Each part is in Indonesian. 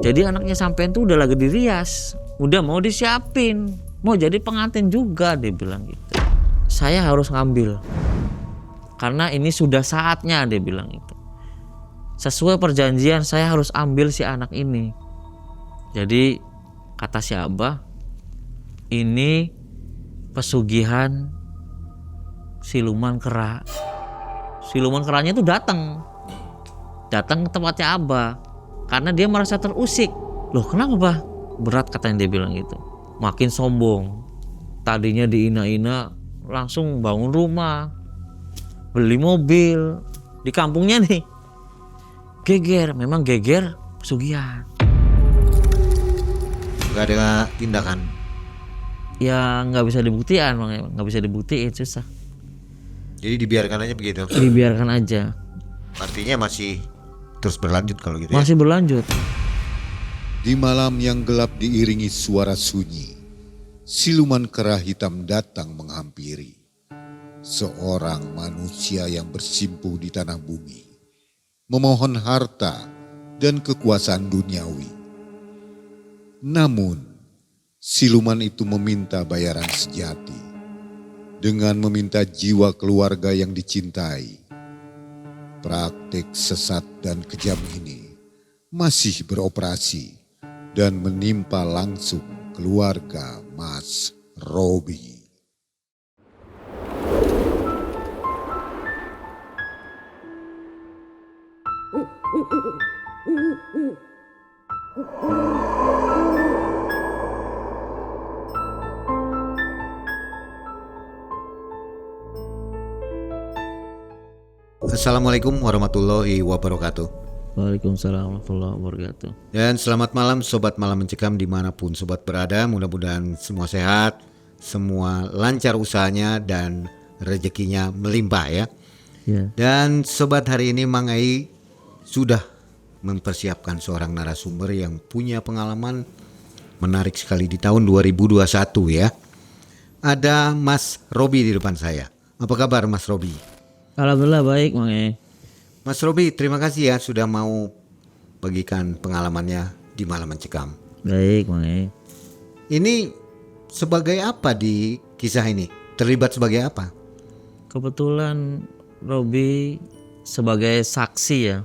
Jadi anaknya sampean tuh udah lagi dirias, udah mau disiapin, mau jadi pengantin juga, dia bilang gitu. Saya harus ngambil karena ini sudah saatnya, dia bilang itu. Sesuai perjanjian saya harus ambil si anak ini. Jadi kata si Abah, ini pesugihan siluman kera. Siluman keranya itu datang ke tempatnya Abah karena dia merasa terusik. Loh kenapa Bah? Berat katanya, dia bilang gitu. Makin sombong. Tadinya diina-ina langsung bangun rumah, beli mobil di kampungnya nih. Geger, memang geger pesugihan. Gak ada tindakan. Ya nggak bisa dibuktikan, nggak bisa dibuktiin, susah. Jadi dibiarkan aja begitu. Dibiarkan aja. Artinya masih terus berlanjut kalau gitu ya. Masih berlanjut. Di malam yang gelap diiringi suara sunyi, siluman kera hitam datang menghampiri. Seorang manusia yang bersimpuh di tanah bumi, memohon harta dan kekuasaan duniawi. Namun, siluman itu meminta bayaran sejati dengan meminta jiwa keluarga yang dicintai. Praktik sesat dan kejam ini masih beroperasi dan menimpa langsung keluarga Mas Robi. Assalamualaikum warahmatullahi wabarakatuh. Waalaikumsalam warahmatullahi wabarakatuh. Dan selamat malam Sobat Malam Mencekam dimanapun Sobat berada. Mudah-mudahan semua sehat, semua lancar usahanya dan rezekinya melimpah ya. Ya. Dan Sobat, hari ini Mang Ai sudah mempersiapkan seorang narasumber yang punya pengalaman menarik sekali di tahun 2021 ya. Ada Mas Robi di depan saya. Apa kabar Mas Robi? Alhamdulillah baik, Mang E. Mas Robi, terima kasih ya sudah mau bagikan pengalamannya di Malam Mencekam. Baik, Mang E. Ini sebagai apa di kisah ini? Terlibat sebagai apa? Kebetulan Robi sebagai saksi ya.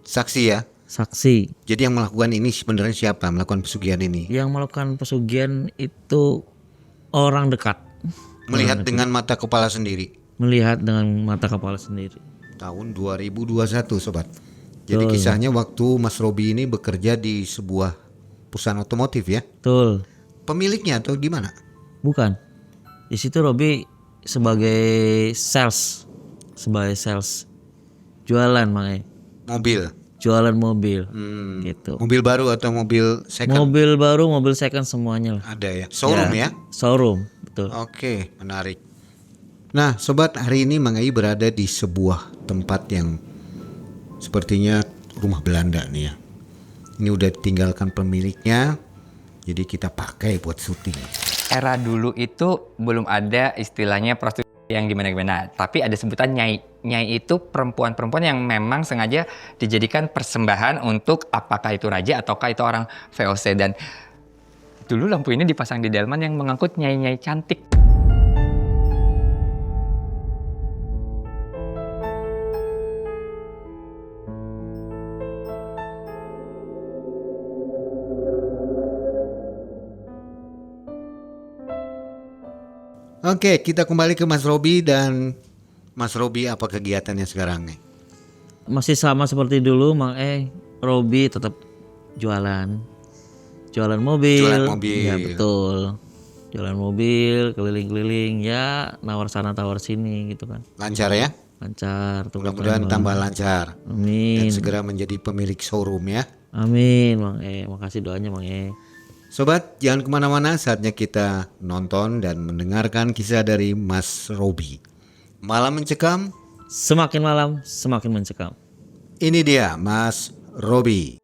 Saksi ya? Saksi. Jadi yang melakukan ini sebenarnya siapa? Melakukan pesugihan ini? Yang melakukan pesugihan itu orang dekat. Melihat dengan mata kepala sendiri? Melihat dengan mata kepala sendiri. Tahun 2021 Sobat. Jadi kisahnya waktu Mas Robi ini bekerja di sebuah perusahaan otomotif ya? Betul. Pemiliknya atau gimana? Bukan. Di situ Robi sebagai sales. Sebagai sales. Jualan, Mang E. Mobil? Jualan mobil. Gitu. Mobil baru atau mobil second? Mobil baru, mobil second semuanya lah. Ada ya? Showroom ya? Showroom, betul. Oke, menarik. Nah Sobat, hari ini Mang Ai berada di sebuah tempat yang sepertinya rumah Belanda nih ya. Ini udah ditinggalkan pemiliknya, jadi kita pakai buat syuting. Era dulu itu belum ada istilahnya prostitusi yang gimana-gimana, tapi ada sebutan nyai. Nyai itu perempuan-perempuan yang memang sengaja dijadikan persembahan untuk apakah itu raja ataukah itu orang VOC. Dan dulu lampu ini dipasang di delman yang mengangkut nyai-nyai cantik. Oke, kita kembali ke Mas Robi. Dan Mas Robi, apa kegiatannya sekarang nih? Masih sama seperti dulu, Mang E. Robi tetap jualan mobil. Jualan mobil. Ya betul. Jualan mobil, keliling-keliling, ya nawar sana tawar sini gitu kan. Lancar ya? Lancar. Mudah-mudahan tambah lancar. Amin. Dan segera menjadi pemilik showroom ya. Amin, Mang E. Makasih doanya, Mang E. Sobat, jangan kemana-mana, saatnya kita nonton dan mendengarkan kisah dari Mas Robi. Malam Mencekam. Semakin malam, semakin mencekam. Ini dia Mas Robi.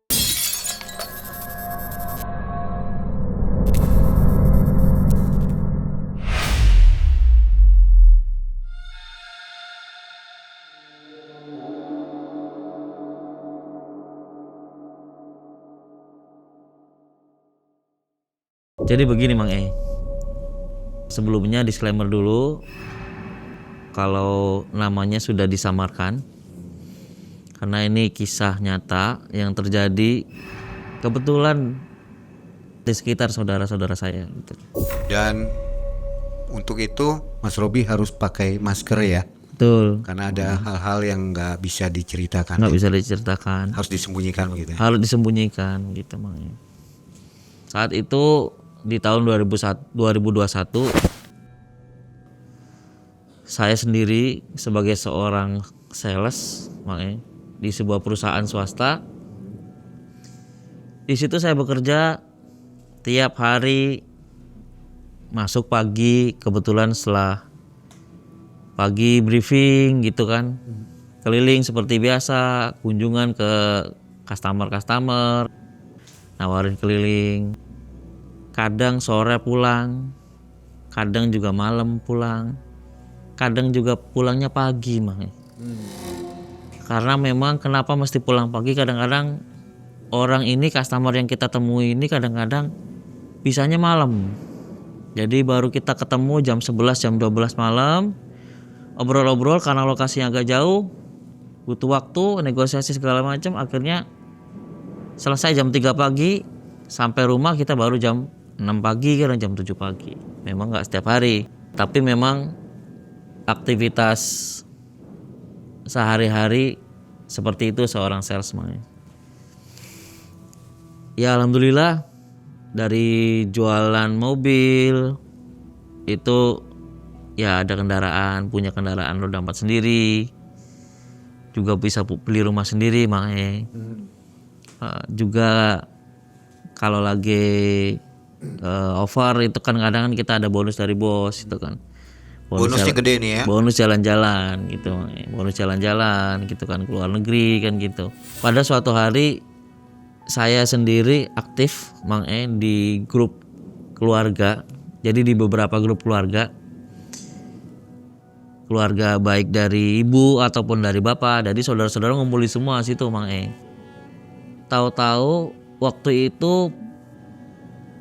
Jadi begini Mang E. Sebelumnya disclaimer dulu, kalau namanya sudah disamarkan, karena ini kisah nyata yang terjadi kebetulan di sekitar saudara-saudara saya. Gitu. Dan untuk itu Mas Robi harus pakai masker ya, Betul. karena ada hal-hal yang nggak bisa diceritakan, Nggak bisa diceritakan. harus disembunyikan begitu ya. Harus disembunyikan gitu Mang E. Saat itu di tahun 2021 saya sendiri sebagai seorang sales Mang E, di sebuah perusahaan swasta. Di situ saya bekerja tiap hari, masuk pagi, kebetulan setelah pagi briefing gitu kan, keliling seperti biasa, kunjungan ke customer, nawarin keliling. Kadang sore pulang, kadang juga malam pulang, kadang juga pulangnya pagi Mang E. Karena memang kenapa mesti pulang pagi, kadang-kadang orang ini, customer yang kita temui ini kadang-kadang bisanya malam. Jadi baru kita ketemu jam 11, jam 12 malam, obrol-obrol karena lokasinya agak jauh, butuh waktu, negosiasi segala macam, akhirnya selesai jam 3 pagi, sampai rumah kita baru jam 6 pagi, kadang jam 7 pagi. Memang nggak setiap hari, tapi memang aktivitas sehari-hari seperti itu seorang salesman. Ya alhamdulillah, dari jualan mobil itu ya ada kendaraan, punya kendaraan roda 4 sendiri, juga bisa beli rumah sendiri Mang E. Juga kalau lagi offer itu kan kadang kita ada bonus dari bos itu kan. Bonusnya gede nih ya. Bonus jalan-jalan gitu, bonus jalan-jalan gitu kan, keluar negeri kan gitu. Pada suatu hari saya sendiri aktif Mang E di grup keluarga. Jadi di beberapa grup keluarga baik dari ibu ataupun dari bapak. Jadi saudara-saudara ngumpul di semua situ Mang E. Tahu-tahu waktu itu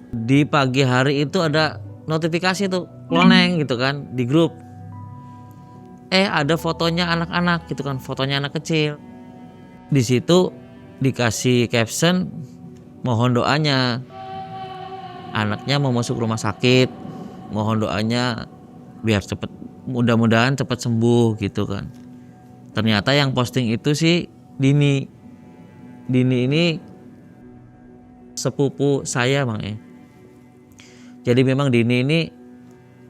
di pagi hari itu ada notifikasi tuh kloneng gitu kan di grup. Ada fotonya anak-anak gitu kan, fotonya anak kecil. Di situ dikasih caption mohon doanya, anaknya mau masuk rumah sakit, mohon doanya biar cepet, mudah-mudahan cepet sembuh gitu kan. Ternyata yang posting itu sih Dini ini sepupu saya Mang E. Jadi memang Dini ini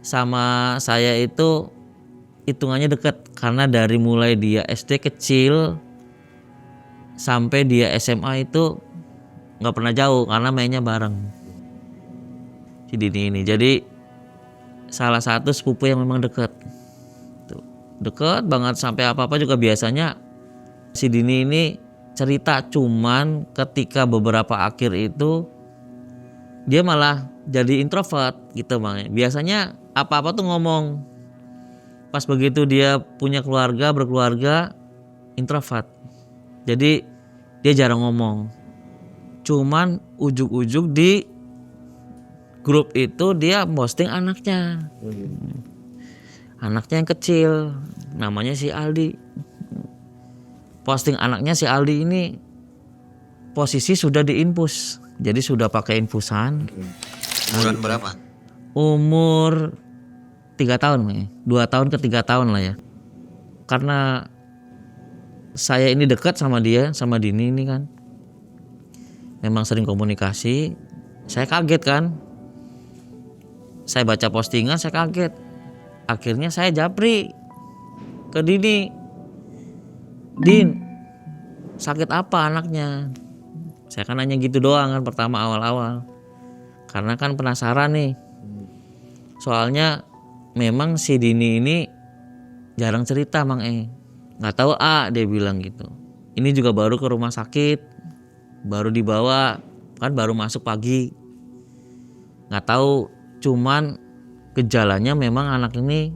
sama saya itu hitungannya dekat, karena dari mulai dia SD kecil sampai dia SMA itu nggak pernah jauh karena mainnya bareng si Dini ini. Jadi salah satu sepupu yang memang dekat, dekat banget, sampai apa-apa juga biasanya si Dini ini cerita. Cuman ketika beberapa akhir itu dia malah jadi introvert gitu Bang. Biasanya apa-apa tuh ngomong. Pas begitu dia punya keluarga, berkeluarga, introvert. Jadi dia jarang ngomong. Cuman ujug-ujug di grup itu dia posting anaknya. Anaknya yang kecil, namanya si Aldi. Posting anaknya si Aldi ini posisi sudah diinfus. Jadi sudah pakai infusan. Umuran berapa? Umur 3 tahun, 2 tahun ke 3 tahun lah ya. Karena saya ini dekat sama dia, sama Dini ini kan, memang sering komunikasi. Saya kaget kan, saya baca postingan, saya kaget. Akhirnya saya japri ke Dini, Din, sakit apa anaknya? Saya kan nanya gitu doang kan pertama awal-awal, karena kan penasaran nih. Soalnya memang si Dini ini jarang cerita Mang E. Nggak tahu dia bilang gitu. Ini juga baru ke rumah sakit, baru dibawa, kan baru masuk pagi. Nggak tahu, cuman gejalanya memang anak ini,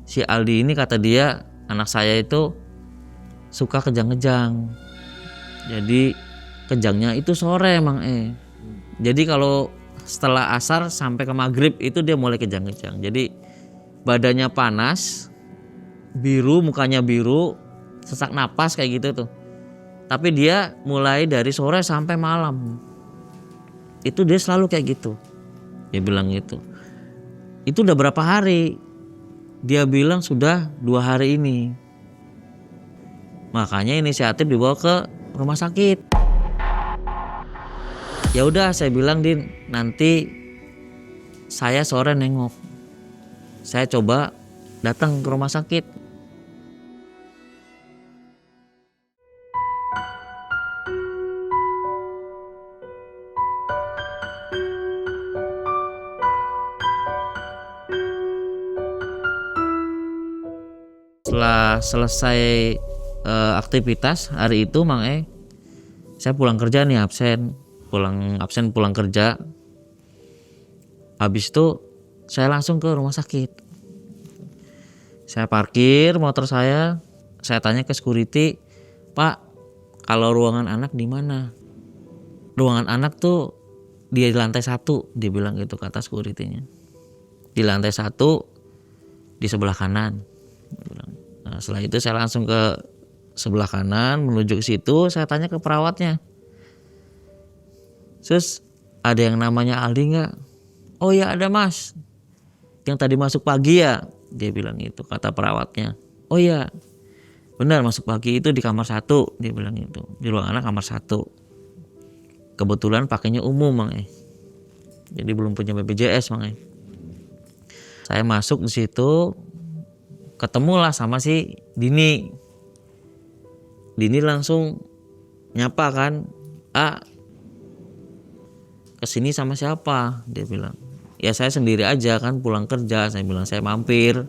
si Aldi ini kata dia, anak saya itu suka kejang-kejang. Jadi kejangnya itu sore Mang E. Jadi kalau setelah asar sampai ke maghrib itu dia mulai kejang-kejang. Jadi badannya panas, biru, mukanya biru, sesak napas kayak gitu tuh. Tapi dia mulai dari sore sampai malam. Itu dia selalu kayak gitu. Dia bilang gitu. Itu udah berapa hari? Dia bilang sudah 2 hari ini. Makanya inisiatif dibawa ke rumah sakit. Ya udah saya bilang, Din, nanti saya sore nengok. Saya coba datang ke rumah sakit. Setelah selesai aktivitas hari itu, Mang saya pulang kerja nih, pulang kerja. Habis itu saya langsung ke rumah sakit. Saya parkir motor saya tanya ke security, Pak, kalau ruangan anak di mana? Ruangan anak tuh di lantai 1, dia bilang gitu, kata security-nya. Di lantai 1 di sebelah kanan. Nah, setelah itu saya langsung ke sebelah kanan menuju ke situ. Saya tanya ke perawatnya, Sus, ada yang namanya Aldi nggak? Oh ya ada Mas, yang tadi masuk pagi ya, dia bilang gitu, kata perawatnya. Oh ya benar, masuk pagi itu di kamar 1, dia bilang gitu, di ruang anak kamar 1. Kebetulan pakainya umum, Mang jadi belum punya BPJS, Mang Saya masuk di situ, ketemulah sama si Dini. Dini langsung nyapa kan, kesini sama siapa? Dia bilang, ya saya sendiri aja kan, pulang kerja. Saya bilang saya mampir.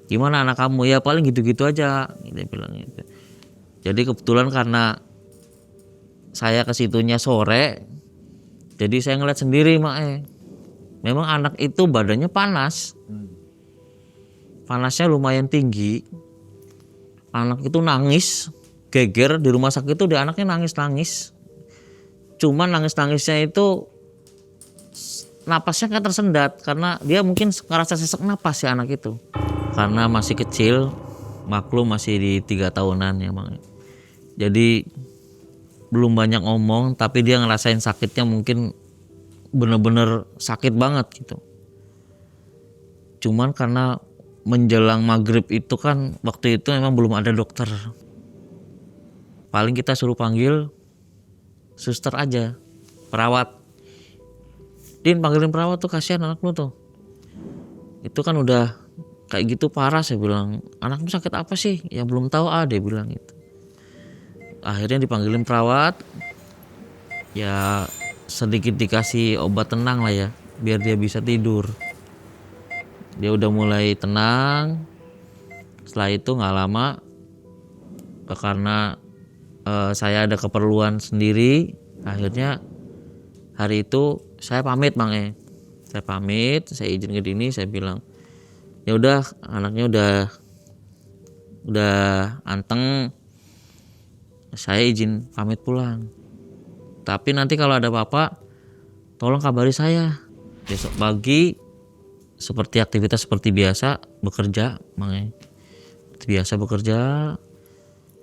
Gimana anak kamu? Ya paling gitu-gitu aja, dia bilang gitu. Jadi kebetulan karena saya kesitunya sore, jadi saya ngeliat sendiri, Mak. Memang anak itu badannya panas. Panasnya lumayan tinggi. Anak itu nangis, geger di rumah sakit itu, dia anaknya nangis-nangis. Cuman nangis-nangisnya itu napasnya kan tersendat karena dia mungkin ngerasa sesak napas ya anak itu. Karena masih kecil, maklum masih di 3 tahunan ya, Bang. Jadi belum banyak ngomong, tapi dia ngerasain sakitnya mungkin bener-bener sakit banget gitu. Cuman karena menjelang maghrib itu kan, waktu itu memang belum ada dokter. Paling kita suruh panggil suster aja, perawat. Din, panggilin perawat tuh, kasihan anak lu tuh. Itu kan udah kayak gitu parah. Saya bilang, anakmu sakit apa sih? Ya belum tahu, dia bilang gitu. Akhirnya dipanggilin perawat. Ya sedikit dikasih obat tenang lah ya, biar dia bisa tidur. Dia udah mulai tenang. Setelah itu nggak lama, karena saya ada keperluan sendiri, akhirnya hari itu saya pamit, Bang. Saya pamit, saya izin ke Dini, saya bilang, ya udah anaknya udah anteng, saya izin pamit pulang. Tapi nanti kalau ada apa-apa, tolong kabari saya. Besok pagi seperti aktivitas seperti biasa bekerja, Bang. Seperti biasa bekerja.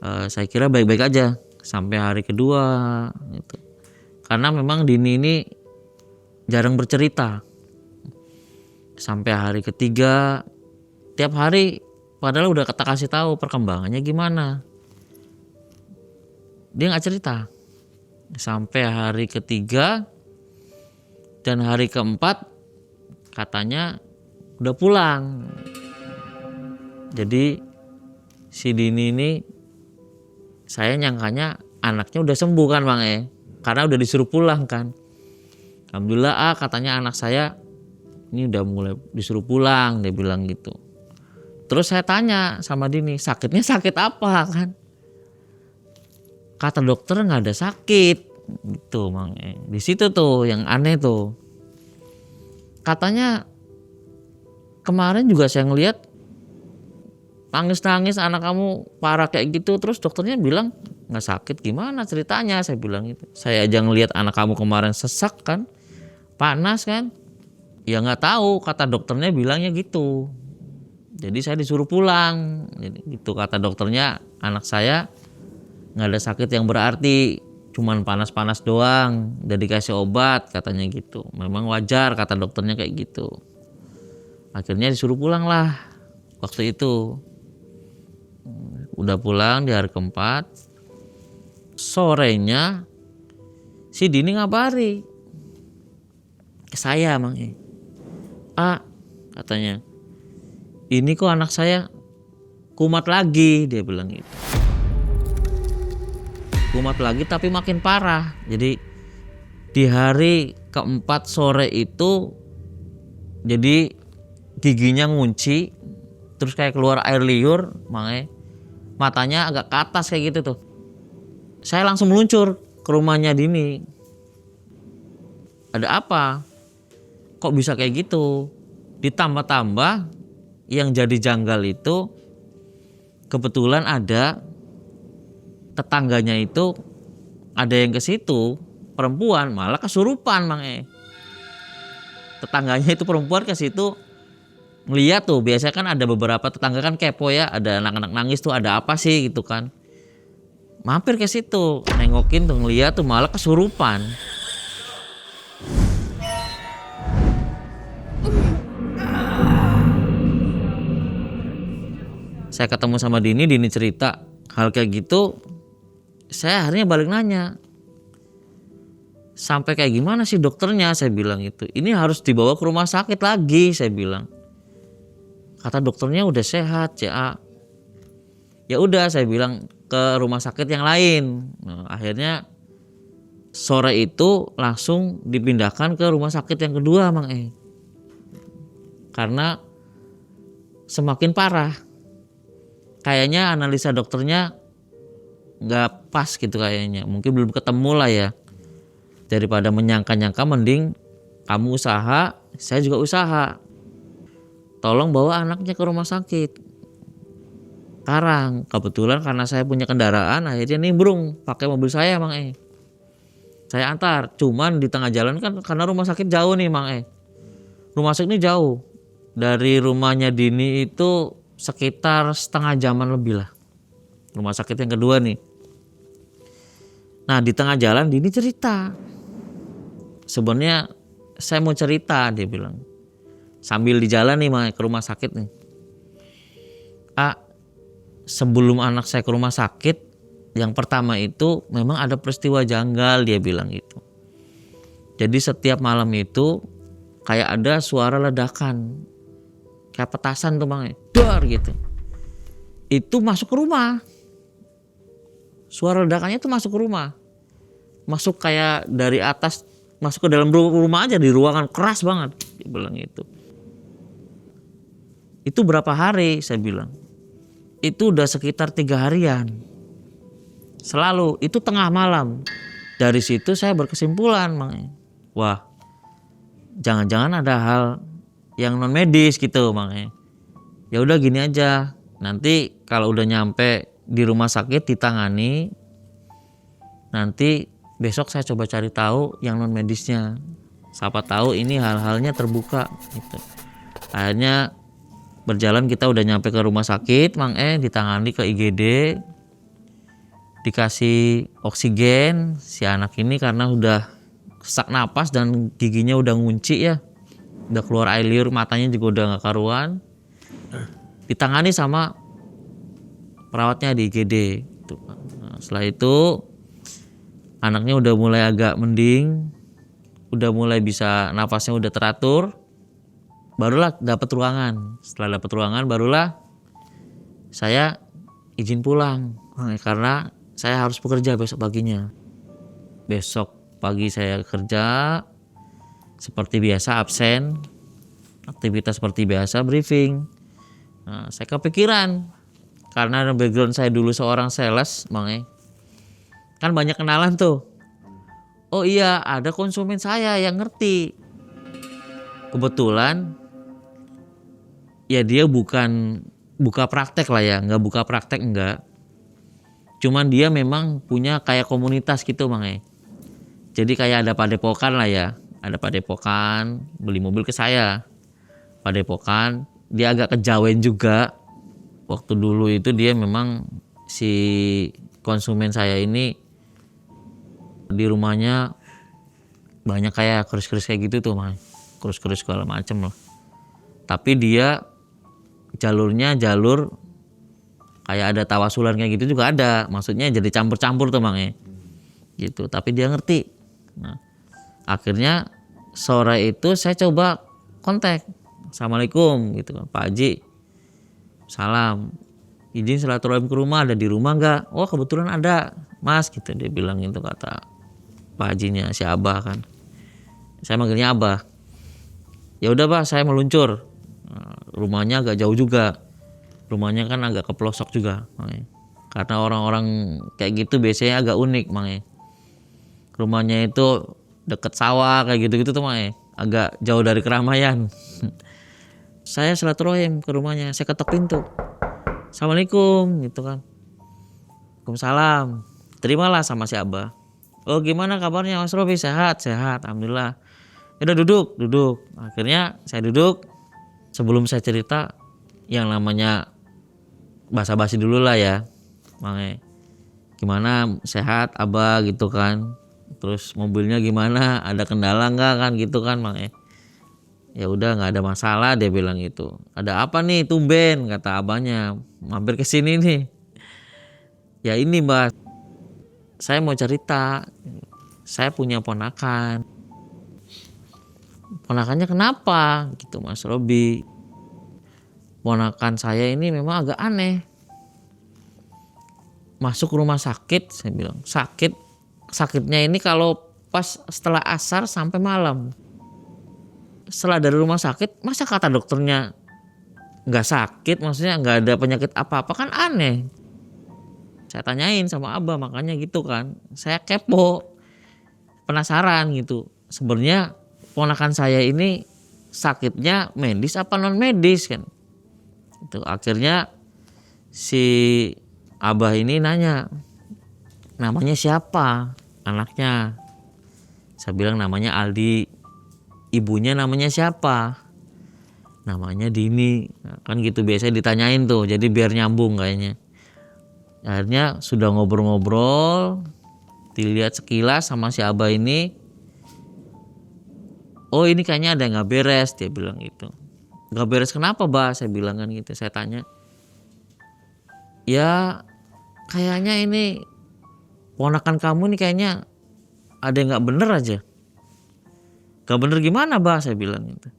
Saya kira baik-baik aja sampai hari kedua gitu. Karena memang Dini ini jarang bercerita. Sampai hari ketiga, tiap hari padahal udah kita kasih tahu perkembangannya gimana, dia nggak cerita. Sampai hari ketiga dan hari keempat katanya udah pulang. Jadi si Dini ini, saya nyangkanya anaknya udah sembuh kan, Bang, karena udah disuruh pulang kan. Alhamdulillah, katanya anak saya ini udah mulai disuruh pulang, dia bilang gitu. Terus saya tanya sama Dini, sakitnya sakit apa kan? Kata dokter nggak ada sakit gitu, Bang. Di situ tuh yang aneh tuh. Katanya kemarin juga saya ngelihat nangis-nangis anak kamu parah kayak gitu, terus dokternya bilang nggak sakit. Gimana ceritanya? Saya bilang itu. Saya aja ngelihat anak kamu kemarin sesak kan, Panas kan? Ya nggak tahu, kata dokternya bilangnya gitu. Jadi saya disuruh pulang. Jadi gitu kata dokternya, anak saya nggak ada sakit yang berarti, cuman panas-panas doang. Udah dikasih obat katanya gitu. Memang wajar kata dokternya kayak gitu. Akhirnya disuruh pulang lah waktu itu. Udah pulang di hari keempat. Sorenya si Dini ngabari ke saya, Mang. Katanya, ini kok anak saya kumat lagi, dia bilang gitu. Kumat lagi tapi makin parah. Jadi di hari keempat sore itu jadi giginya ngunci, terus kayak keluar air liur, makanya matanya agak ke atas kayak gitu tuh. Saya langsung meluncur ke rumahnya Dini. Ada apa? Kok bisa kayak gitu? Ditambah-tambah yang jadi janggal itu kebetulan ada tetangganya itu ada yang ke situ perempuan malah kesurupan, Mang. Tetangganya itu perempuan ke situ ngeliat tuh, biasanya kan ada beberapa tetangga kan kepo ya, ada anak-anak nangis tuh, ada apa sih gitu kan. Mampir ke situ, nengokin tuh, ngeliat tuh malah kesurupan. Saya ketemu sama Dini cerita hal kayak gitu. Saya akhirnya balik nanya, sampai kayak gimana sih dokternya? Saya bilang itu, ini harus dibawa ke rumah sakit lagi, saya bilang. Kata dokternya udah sehat ya. Ya udah, saya bilang ke rumah sakit yang lain. Nah, akhirnya sore itu langsung dipindahkan ke rumah sakit yang kedua, Mang. Karena semakin parah. Kayaknya analisa dokternya nggak pas gitu kayaknya. Mungkin belum ketemu lah ya. Daripada menyangka-nyangka, mending kamu usaha, saya juga usaha. Tolong bawa anaknya ke rumah sakit. Sekarang kebetulan karena saya punya kendaraan, akhirnya nimbrung pakai mobil saya, Mang. Saya antar. Cuman di tengah jalan kan karena rumah sakit jauh nih, Mang. Rumah sakit ini jauh. Dari rumahnya Dini itu sekitar setengah jaman lebih lah. Rumah sakit yang kedua nih. Nah, di tengah jalan Dini cerita. Sebenarnya saya mau cerita, dia bilang. Sambil di jalan nih, Mang, ke rumah sakit nih. Sebelum anak saya ke rumah sakit, yang pertama itu memang ada peristiwa janggal, dia bilang gitu. Jadi setiap malam itu kayak ada suara ledakan. Kayak petasan tuh, Mang. Dar gitu. Itu masuk ke rumah. Suara ledakannya tuh masuk ke rumah. Masuk kayak dari atas, masuk ke dalam rumah aja, di ruangan keras banget, dia bilang itu. Itu berapa hari, saya bilang. Itu udah sekitar 3 harian. Selalu, itu tengah malam. Dari situ saya berkesimpulan, Mang. Wah, jangan-jangan ada hal yang non medis gitu, Mang. Ya udah gini aja. Nanti kalau udah nyampe di rumah sakit ditangani. Nanti besok saya coba cari tahu yang non medisnya. Siapa tahu ini hal-halnya terbuka gitu. Akhirnya berjalan, kita udah nyampe ke rumah sakit, Mang. Ditangani ke IGD. Dikasih oksigen si anak ini karena udah sesak napas dan giginya udah ngunci ya. Udah keluar air liur, matanya juga udah gak karuan. Ditangani sama perawatnya di IGD. Nah, setelah itu anaknya udah mulai agak mending, udah mulai bisa napasnya udah teratur. Barulah dapat ruangan. Setelah dapat ruangan barulah saya izin pulang karena saya harus bekerja besok paginya. Besok pagi saya kerja seperti biasa, absen, aktivitas seperti biasa, briefing. Nah, saya kepikiran karena background saya dulu seorang sales, Mang. Kan banyak kenalan tuh. Oh iya, ada konsumen saya yang ngerti. Kebetulan ya dia bukan buka praktek lah ya, nggak buka praktek enggak. Cuman dia memang punya kayak komunitas gitu, Mang. Jadi kayak ada padepokan lah ya. ada padepokan, beli mobil ke saya. Padepokan, dia agak kejawen juga. Waktu dulu itu dia memang si konsumen saya ini di rumahnya banyak kayak keris-keris kayak gitu tuh, Mang. Keris-keris segala macem lah. Tapi dia jalurnya jalur kayak ada tawasulan kayak gitu juga ada. Maksudnya jadi campur-campur tuh, Mang, ya. Gitu. Tapi dia ngerti. Nah, akhirnya sore itu saya coba kontak. Assalamualaikum gitu kan, Pak Haji. Salam. Izin silaturahim ke rumah, ada di rumah nggak? Oh kebetulan ada, Mas gitu dia bilang itu, kata Pak Hajinya, si Abah kan. Saya manggilnya Abah. Ya udah Pak, saya meluncur. Nah, rumahnya agak jauh juga. Rumahnya kan agak ke pelosok juga, makanya. Karena orang-orang kayak gitu biasanya agak unik, makanya. Rumahnya itu deket sawah kayak gitu-gitu tuh, makanya. Agak jauh dari keramaian. Saya silaturahim ke rumahnya, saya ketok pintu. Assalamualaikum gitu kan. Waalaikumsalam. Terimalah sama si Abah. Oh gimana kabarnya Mas Robi? Sehat, sehat, alhamdulillah. Udah duduk. Akhirnya saya duduk. Sebelum saya cerita, yang namanya basa-basi dulu lah ya. Makanya gimana, sehat Abah gitu kan. Terus mobilnya gimana? Ada kendala nggak kan gitu kan, makanya. Ya udah nggak ada masalah, dia bilang gitu. Ada apa nih tumben, kata abahnya, mampir ke sini nih. Ya ini Mbak, saya mau cerita, saya punya ponakan. Ponakannya kenapa gitu Mas Robi? Ponakan saya ini memang agak aneh. Masuk rumah sakit, saya bilang sakitnya ini kalau pas setelah asar sampai malam. Setelah dari rumah sakit, masa kata dokternya nggak sakit, maksudnya nggak ada penyakit apa-apa, kan aneh. Saya tanyain sama Abah, makanya gitu kan. Saya kepo, penasaran gitu. Sebenarnya ponakan saya ini sakitnya medis apa non medis kan? Itu akhirnya si Abah ini nanya, namanya siapa anaknya? Saya bilang namanya Aldi. Ibunya namanya siapa? Namanya Dini. Nah, kan gitu biasanya ditanyain tuh, jadi biar nyambung kayaknya. Akhirnya sudah ngobrol-ngobrol, dilihat sekilas sama si Abah ini. Oh ini kayaknya ada yang gak beres, dia bilang gitu. Gak beres kenapa Bah? Saya bilang kan gitu. Saya tanya, ya kayaknya ini ponakan kamu nih kayaknya ada yang gak bener aja. Gak bener gimana Bah? Saya bilang gitu.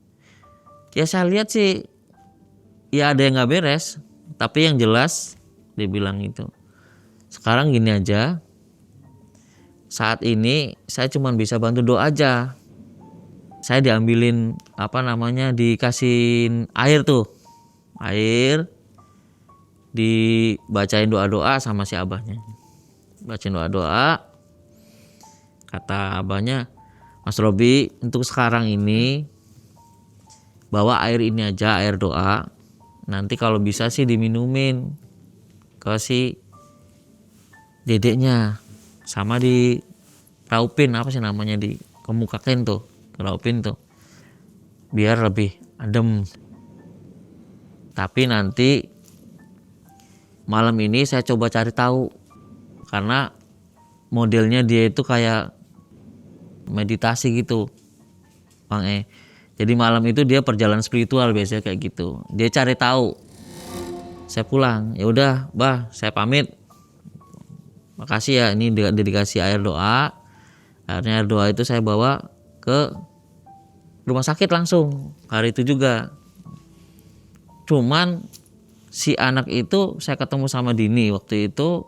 Ya saya lihat sih ya ada yang gak beres, tapi yang jelas dia bilang gitu. Sekarang gini aja, saat ini saya cuma bisa bantu doa aja. Saya diambilin dikasihin air tuh, air, dibacain doa-doa sama si Abahnya. Bacain doa-doa, kata Abahnya, Mas Robi, untuk sekarang ini bawa air ini aja, air doa. Nanti kalau bisa sih diminumin ke si dedeknya, sama di raupin, apa sih namanya, di kemukakan tuh, raupin tuh, biar lebih adem. Tapi nanti malam ini saya coba cari tahu, karena modelnya dia itu kayak meditasi gitu, Bang. Jadi malam itu dia perjalanan spiritual biasanya kayak gitu. Dia cari tahu. Saya pulang. Ya udah, Bah, saya pamit. Makasih ya, ini dedikasi air doa. Akhirnya air doa itu saya bawa ke rumah sakit langsung hari itu juga. Cuman si anak itu, saya ketemu sama Dini waktu itu,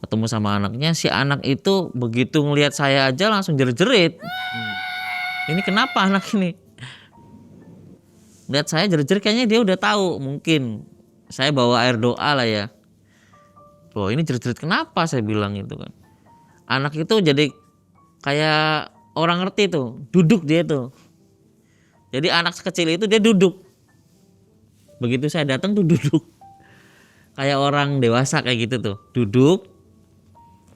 ketemu sama anaknya, si anak itu begitu ngelihat saya aja langsung jerit-jerit. Ini kenapa anak ini? Lihat saya jerit-jerit, kayaknya dia udah tahu, mungkin saya bawa air doa lah ya. Loh ini jerit-jerit kenapa, saya bilang gitu kan. Anak itu jadi kayak orang ngerti tuh, duduk dia tuh. Jadi anak sekecil itu dia duduk. Begitu saya datang tuh duduk. Kayak orang dewasa kayak gitu tuh, duduk.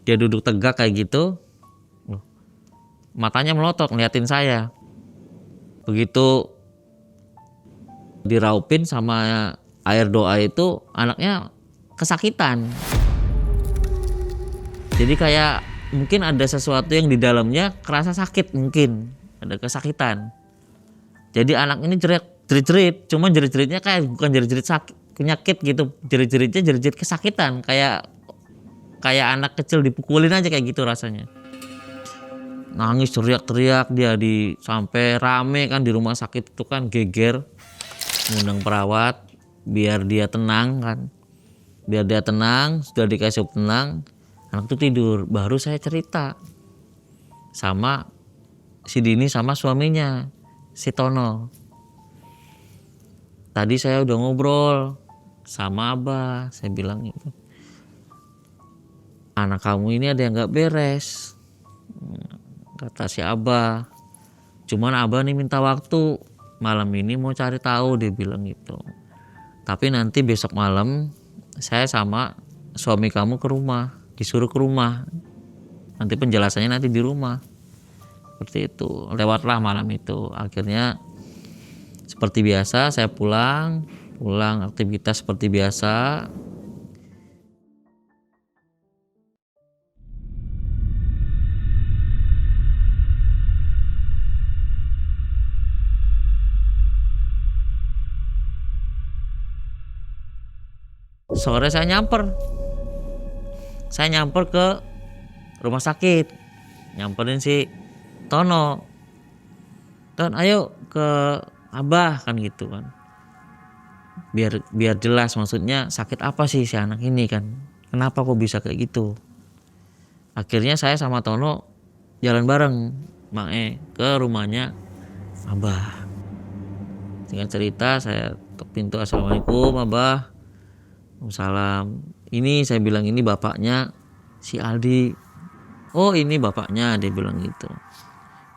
Dia duduk tegak kayak gitu. Matanya melotot ngeliatin saya. Begitu diraupin sama air doa itu, anaknya kesakitan. Jadi kayak mungkin ada sesuatu yang di dalamnya kerasa sakit, mungkin ada kesakitan. Jadi anak ini jerit-jerit, cuman jerit-jeritnya kayak bukan jerit-jerit sakit, penyakit gitu. Jerit-jeritnya jerit-jerit kesakitan, kayak anak kecil dipukulin aja kayak gitu rasanya. Nangis teriak-teriak dia sampai rame kan di rumah sakit itu kan, geger, ngundang perawat biar dia tenang kan. Biar dia tenang, sudah dikasih tenang, anak itu tidur. Baru saya cerita sama si Dini sama suaminya, si Tono. Tadi saya udah ngobrol sama Abah, saya bilang itu, anak kamu ini ada yang gak beres, kata si Abah. Cuman Abah nih minta waktu, malam ini mau cari tahu, dia bilang gitu. Tapi nanti besok malam saya sama suami kamu ke rumah, disuruh ke rumah. Nanti penjelasannya nanti di rumah. Seperti itu. Lewatlah malam itu. Akhirnya seperti biasa saya pulang aktivitas seperti biasa. Sore saya nyamper ke rumah sakit, nyamperin si Tono. Ton, ayo ke Abah kan gitu kan. Biar jelas maksudnya sakit apa sih si anak ini kan. Kenapa kok bisa kayak gitu. Akhirnya saya sama Tono jalan bareng ke rumahnya Abah. Singkat cerita saya ketuk pintu, assalamualaikum Abah. Salam. Ini saya bilang ini bapaknya si Aldi. Oh ini bapaknya, dia bilang gitu.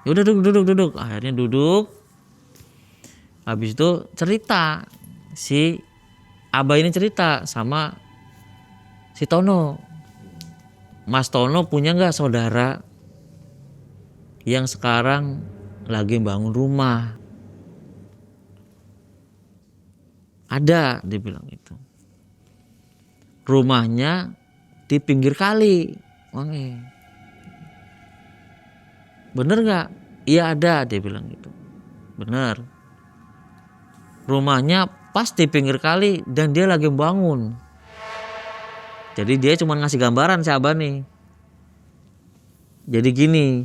Ya udah duduk. Akhirnya duduk. Habis itu cerita, si Abah ini cerita sama si Tono. Mas Tono punya nggak saudara yang sekarang lagi bangun rumah? Ada, dia bilang gitu. Rumahnya di pinggir kali. Bener nggak? Iya ada, dia bilang gitu. Bener. Rumahnya pas di pinggir kali dan dia lagi bangun. Jadi dia cuma ngasih gambaran si Abah nih. Jadi gini,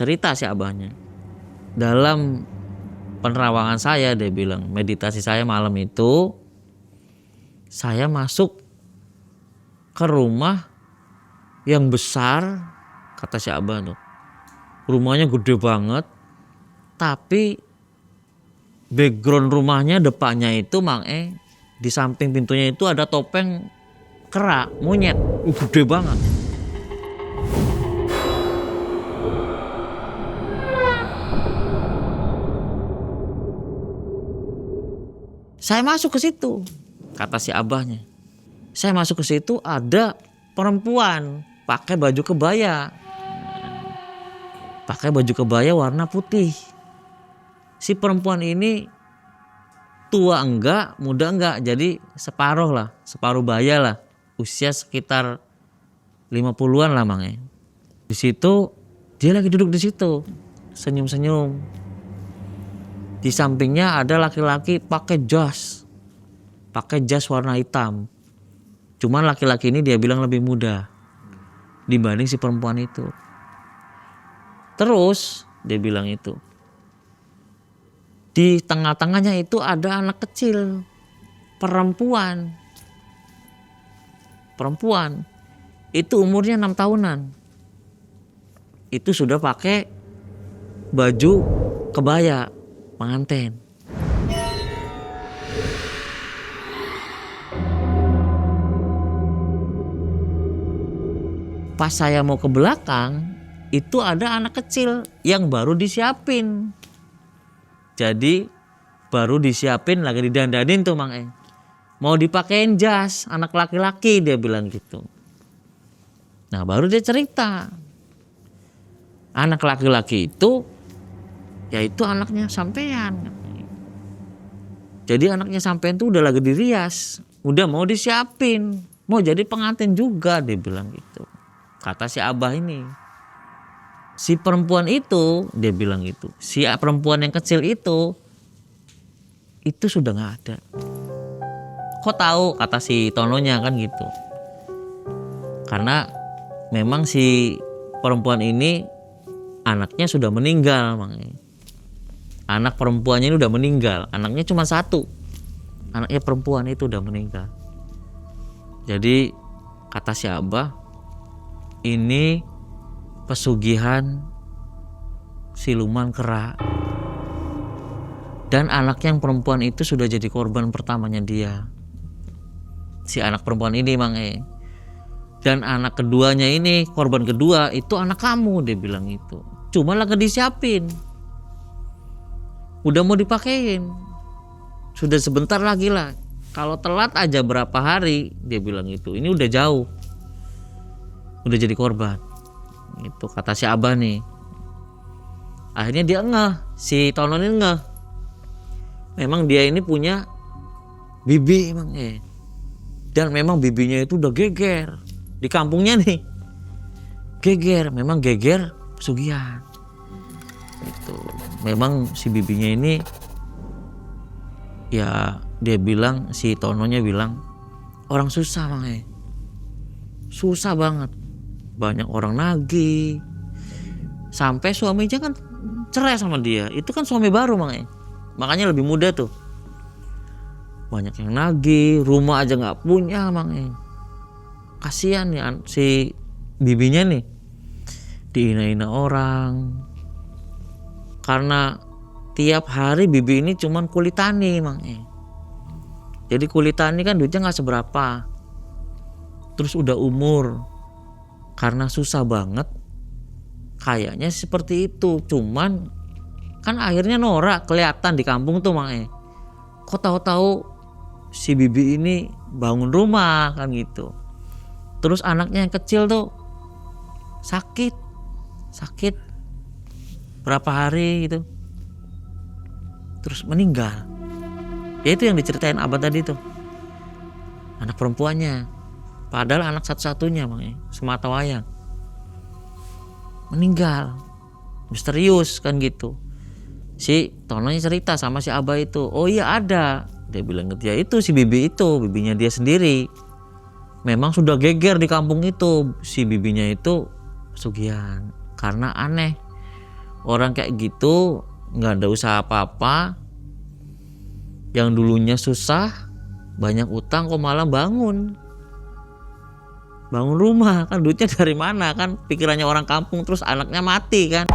cerita si Abahnya. Dalam penerawangan saya, dia bilang, meditasi saya malam itu, saya masuk ke rumah yang besar, kata si Abah tuh. Rumahnya gede banget, tapi background rumahnya depannya itu di samping pintunya itu ada topeng kera, monyet, gede banget. Saya masuk ke situ, kata si Abahnya. Saya masuk ke situ ada perempuan pakai baju kebaya. Pakai baju kebaya warna putih. Si perempuan ini tua enggak, muda enggak, jadi separuh baya lah. Usia sekitar 50-an lah Di situ dia lagi duduk di situ, senyum-senyum. Di sampingnya ada laki-laki pakai jas warna hitam. Cuman laki-laki ini dia bilang lebih muda dibanding si perempuan itu. Terus dia bilang itu, di tengah-tengahnya itu ada anak kecil, perempuan. Itu umurnya 6 tahunan. Itu sudah pakai baju kebaya pengantin. Pas saya mau ke belakang, itu ada anak kecil yang baru disiapin. Jadi baru disiapin, lagi didandanin tuh mau dipakein jas, anak laki-laki, dia bilang gitu. Nah baru dia cerita, anak laki-laki itu Ya itu anaknya sampean. Jadi anaknya sampean tuh udah lagi dirias, udah mau disiapin, mau jadi pengantin juga, dia bilang gitu. Kata si abah ini. Si perempuan itu, dia bilang gitu, si perempuan yang kecil itu sudah nggak ada. Kok tahu? Kata si Tononya kan gitu. Karena memang si perempuan ini anaknya sudah meninggal, makanya. Anak perempuannya ini udah meninggal, anaknya cuma satu, anaknya perempuan itu udah meninggal. Jadi kata si abah, ini pesugihan siluman kera, dan anak yang perempuan itu sudah jadi korban pertamanya dia, si anak perempuan ini dan anak keduanya ini, korban kedua itu anak kamu, dia bilang itu. Cuma lagi disiapin, udah mau dipakein, sudah sebentar lagi lah. Kalau telat aja berapa hari, dia bilang itu. Ini udah jauh, udah jadi korban. Itu kata si abah nih. Akhirnya dia ngeh, si Tono ini ngeh. Memang dia ini punya bibi dan memang bibinya itu udah geger di kampungnya nih. Geger, memang geger pesugihan. Itu memang si bibinya ini, ya dia bilang, si Tononya bilang orang susah susah banget, banyak orang nagih, sampai suaminya kan cerai sama dia. Itu kan suami baru makanya lebih muda tuh, banyak yang nagih, rumah aja nggak punya kasihan nih si bibinya nih, dihina-hina orang. Karena tiap hari bibi ini cuman kulit tani Jadi kulit tani kan duitnya nggak seberapa. Terus udah umur, karena susah banget, kayaknya seperti itu. Cuman kan akhirnya norak, kelihatan di kampung tuh Kok tahu-tahu si bibi ini bangun rumah kan gitu. Terus anaknya yang kecil tuh sakit berapa hari gitu, terus meninggal. Ya itu yang diceritain abah tadi tuh, anak perempuannya, padahal anak satu-satunya semata wayang, meninggal misterius kan gitu. Si Tononya cerita sama si abah itu, oh iya ada, dia bilang gitu. Ya itu si bibi itu, bibinya dia sendiri, memang sudah geger di kampung itu. Si bibinya itu pesugihan, karena aneh. Orang kayak gitu nggak ada usaha apa-apa, yang dulunya susah, banyak utang, kok malah bangun rumah. Kan duitnya dari mana kan, pikirannya orang kampung. Terus anaknya mati kan,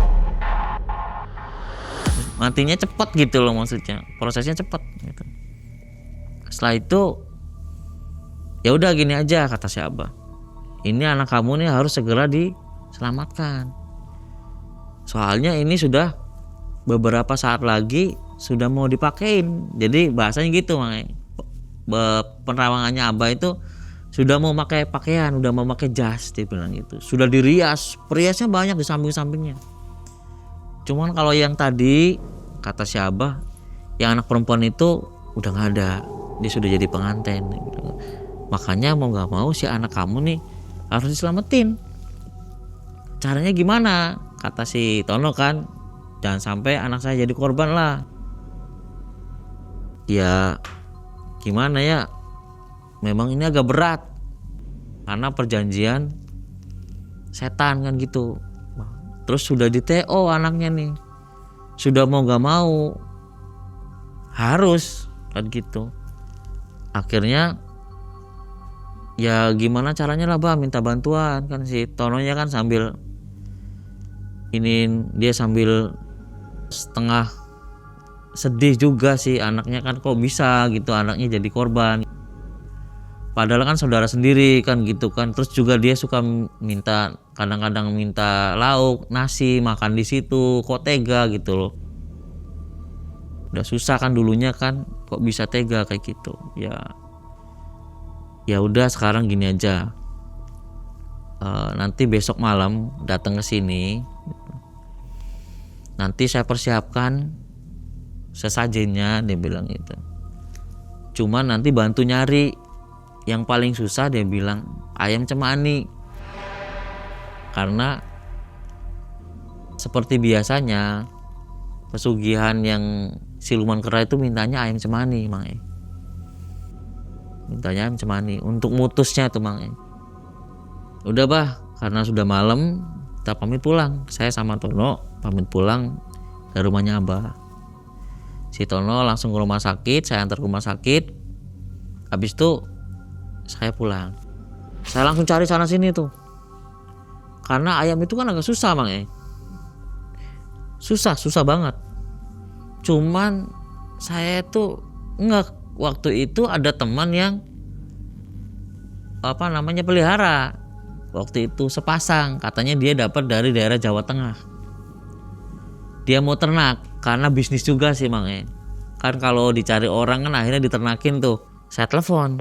matinya cepat gitu loh, maksudnya prosesnya cepat gitu. Setelah itu ya udah gini aja, kata si abah, ini anak kamu nih harus segera diselamatkan. Soalnya ini sudah beberapa saat lagi sudah mau dipakein. Jadi bahasanya gitu penerawangannya abah itu sudah mau pakai pakaian, udah mau pakai jas, dia bilang gitu. Sudah dirias, periasnya banyak di samping-sampingnya. Cuman kalau yang tadi, kata si abah, yang anak perempuan itu udah nggak ada, dia sudah jadi pengantin. Makanya mau nggak mau si anak kamu nih harus diselamatin. Caranya gimana? Kata si Tono kan, jangan sampai anak saya jadi korban lah. Ya gimana ya, memang ini agak berat karena perjanjian setan kan gitu. Terus sudah di TO anaknya nih, sudah mau gak mau harus kan gitu. Akhirnya ya gimana caranya lah bah, minta bantuan kan. Si Tononya kan sambil dia sambil setengah sedih juga sih, anaknya kan kok bisa gitu anaknya jadi korban, padahal kan saudara sendiri kan gitu kan. Terus juga dia suka minta, kadang-kadang minta lauk nasi makan di situ, kok tega gitu loh. Udah susah kan dulunya kan, kok bisa tega kayak gitu. Ya udah sekarang gini aja, nanti besok malam datang ke sini. nanti saya persiapkan sesajennya, dia bilang gitu. Cuman nanti bantu nyari, yang paling susah dia bilang ayam cemani, karena seperti biasanya pesugihan yang siluman kera itu mintanya ayam cemani, Mang. Mintanya ayam cemani untuk mutusnya tuh, Mang. Udah bah, karena sudah malam kita pamit pulang. Saya sama Tono pamit pulang ke rumahnya Abah. Si Tono langsung ke rumah sakit, saya antar ke rumah sakit. Habis itu saya pulang. Saya langsung cari sana sini tuh, karena ayam itu kan agak susah, Mang. Susah banget. Cuman saya tuh enggak, waktu itu ada teman yang pelihara. Waktu itu sepasang, katanya dia dapat dari daerah Jawa Tengah. Dia mau ternak karena bisnis juga sih, Mang. Kan kalau dicari orang kan akhirnya diternakin tuh. Saya telepon.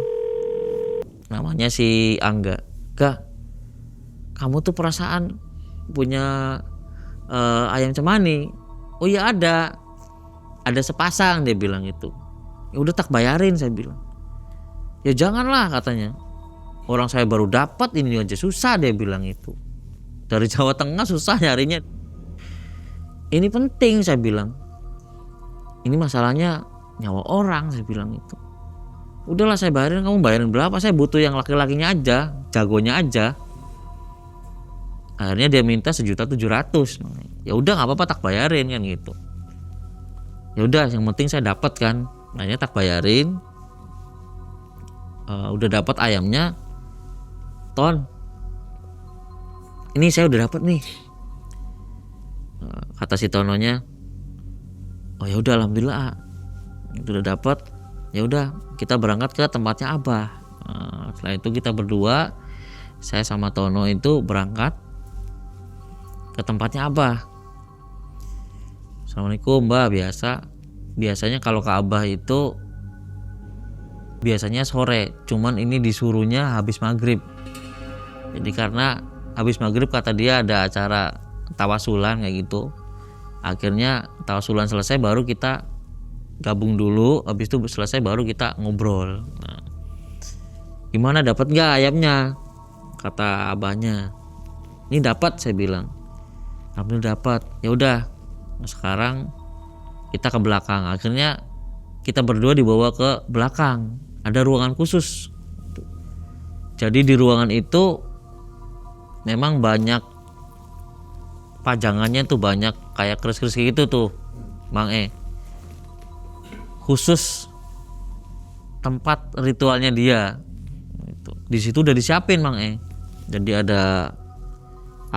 Namanya si Angga. Ga, kamu tuh perasaan punya ayam cemani? Oh iya ada sepasang, dia bilang itu. Ya udah tak bayarin, saya bilang. Ya janganlah, katanya. Orang saya baru dapat, ini aja susah, dia bilang itu. Dari Jawa Tengah susah nyarinya. Ini penting, saya bilang. Ini masalahnya nyawa orang, saya bilang itu. Udahlah saya bayarin, kamu bayarin berapa? Saya butuh yang laki-lakinya aja, jagonya aja. Akhirnya dia minta 1.700.000. Ya udah nggak apa-apa, tak bayarin kan gitu. Ya udah, yang penting saya dapat kan. Akhirnya tak bayarin. Udah dapat ayamnya. Ton, ini saya udah dapat nih. Kata si Tononya, oh ya udah alhamdulillah, udah dapat. Ya udah, kita berangkat ke tempatnya Abah. Setelah itu kita berdua, saya sama Tono itu berangkat ke tempatnya Abah. Assalamualaikum Mbak. Biasanya kalau ke Abah itu biasanya sore, cuman ini disuruhnya habis maghrib. Jadi karena habis maghrib kata dia ada acara tawasulan kayak gitu. Akhirnya tawasulan selesai baru kita gabung dulu, habis itu selesai baru kita ngobrol. Nah, gimana, dapat nggak ayamnya? Kata abahnya. Ini dapat, saya bilang. Alhamdulillah dapat. Ya udah, sekarang kita ke belakang. Akhirnya kita berdua dibawa ke belakang. Ada ruangan khusus. Jadi di ruangan itu memang banyak pajangannya tuh, banyak kayak keris-keris gitu tuh, Bang. Khusus tempat ritualnya dia. Di situ udah disiapin, Bang. Jadi ada